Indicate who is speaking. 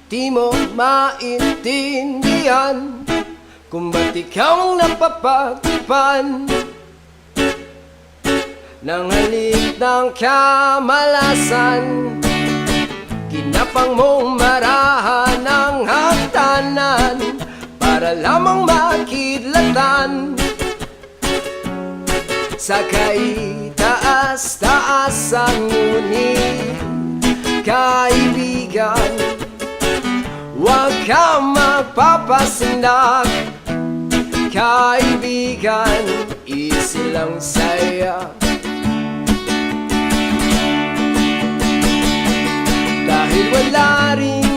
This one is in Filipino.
Speaker 1: Di mo maintindihan kung ba't ikaw ang napapagpan ng halik ng kamalasan. Kinapang mong marahan ng hagdanan para lamang makidlatan sa kaitaas-taasan. Ngunit kaibigan, huwag kang magpapasindak. Kaibigan, easy lang saya. Dahil wala rin